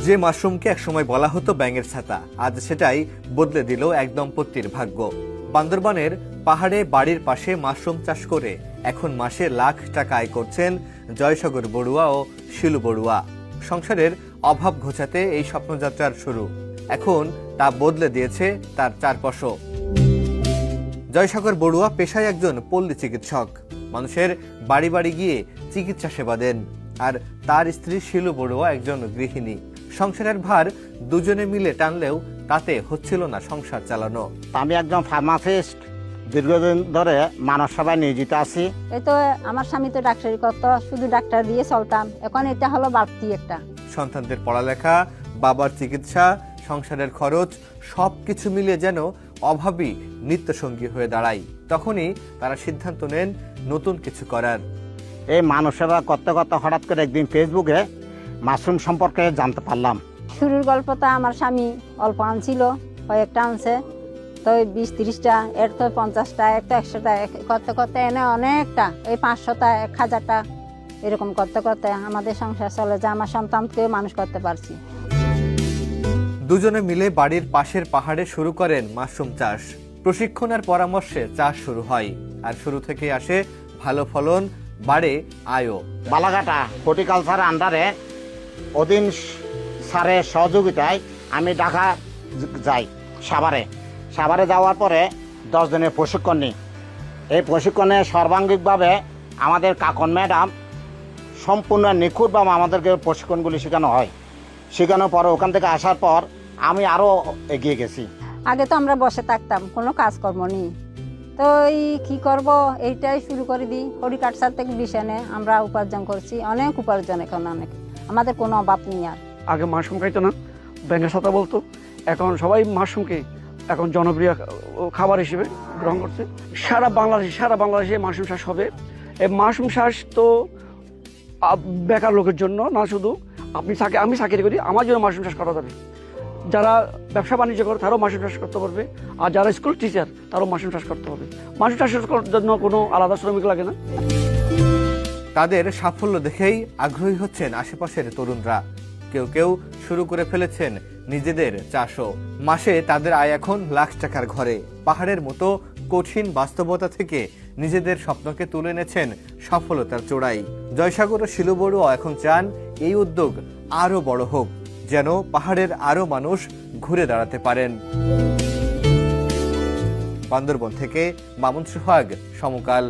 যে মাশরুমকে একসময় বলা হতো ব্যাঙের ছাতা, আজ সেটাই বদলে দিল এক দম্পতির ভাগ্য। বান্দরবানের পাহাড়ে বাড়ির পাশে মাশরুম চাষ করে এখন মাসে লাখ টাকা আয় করছেন জয়সাগর বড়ুয়া ও শিলু বড়ুয়া। সংসারের অভাব ঘোচাতে এই স্বপ্নযাত্রার শুরু। এখন তা বদলে দিয়েছে তার চারপাশও। জয়সাগর বড়ুয়া পেশায় একজন পল্লী চিকিৎসক। মানুষের বাড়ি বাড়ি গিয়ে চিকিৎসা সেবা দেন। আর তার স্ত্রী শিলু বড়ুয়া একজন গৃহিণী। সংসারের ভার দুজনে মিলে টানলেও তাতে হচ্ছিল না সংসার চালানো। আমি একজন ফার্মাসিস্ট, দীর্ঘদিন ধরে মানব সেবায় নিয়োজিত আছি। এই তো আমার স্বামী তো ডাক্তারি করতো, শুধু ডাক্তার দিয়ে চলতাম। এখন এটা হলো বাড়তি একটা। সন্তানদের পড়ালেখা, বাবার চিকিৎসা, সংসারের খরচ সবকিছু মিলিয়ে যেন অভাবী নিত্যসঙ্গী হয়ে দাঁড়ায়। তখনই তারা সিদ্ধান্ত নেন নতুন কিছু করার। এই মানব সেবা করতে করতে হঠাৎ করে একদিন ফেসবুকে মাশরুম সম্পর্কে জানতে পারলাম। শুরুর গল্পটা আমার স্বামী অল্প আনছিল, কয়েকটা আনছে, তো 20-30টা, এর তো 50টা, এর তো 100টা, করতে করতে এনে অনেকটা, এই 500টা, 1000টা, এরকম করতে করতে আমাদের সংসার চলে যায়। আমার সন্তানকেও মানুষ করতে পারছি। দুজনে মিলে বাড়ির পাশের পাহাড়ে শুরু করেন মাশরুম চাষ। প্রশিক্ষণ আর পরামর্শে চাষ শুরু হয়, আর শুরু থেকে আসে ভালো ফলন, বাড়ে আয়ও। বালাঘাটা হর্টিকালচার আন্ডারে অধীন স্যারের সহযোগিতায় আমি ঢাকা যাই, সাভারে যাওয়ার পরে 10 দিনের প্রশিক্ষণ নিই। এই প্রশিক্ষণে সর্বাঙ্গিকভাবে আমাদের কাকন ম্যাডাম সম্পূর্ণ নিখুঁতভাবে আমাদেরকে প্রশিক্ষণগুলি শেখানো হয়। শেখানোর পর ওখান থেকে আসার পর আমি আরও এগিয়ে গেছি। আগে তো আমরা বসে থাকতাম, কোনো কাজকর্ম নেই, তো এই কি করব, এইটাই শুরু করে দিই। হর্টিকালচার থেকে বিষয় আমরা উপার্জন করছি, অনেক উপার্জন এখন, অনেক, আমাদের কোনো অভাব নেই। আর আগে মাশরুম খাইতো না, ব্যাঙের ছাতা বলতো, এখন সবাই মাশরুমকে এখন জনপ্রিয় খাবার হিসেবে গ্রহণ করছে। সারা বাংলাদেশে মাশরুম চাষ হবে। এই মাশরুম চাষ তো বেকার লোকের জন্য না, শুধু আমি চাকরি করি, আমার জন্য মাশরুম চাষ করা যাবে। যারা ব্যবসা বাণিজ্য করে তারাও মাশরুম চাষ করতে পারবে, আর যারা স্কুল টিচার তারাও মাশরুম চাষ করতে হবে। মাশরুম চাষ করার জন্য কোনো আলাদা শ্রমিক লাগে না। তাদের সাফল্য দেখেই আগ্রহী হচ্ছেন আশেপাশের তরুণরা। কেউ কেউ শুরু করে ফেলেছেন নিজেদের চাষও। মাসে তাদের আয় এখন লাখ টাকার ঘরে। পাহাড়ের মতো কঠিন বাস্তবতা থেকে নিজেদের স্বপ্নকে তুলে এনেছেন সফলতার চূড়ায়। জয়সাগর ও শিলু বড়ুয়া এখন চান এই উদ্যোগ আরো বড় হোক, যেন পাহাড়ের আরো মানুষ ঘুরে দাঁড়াতে পারেন। বান্দরবন থেকে মামুন সোহাগ, সমকাল।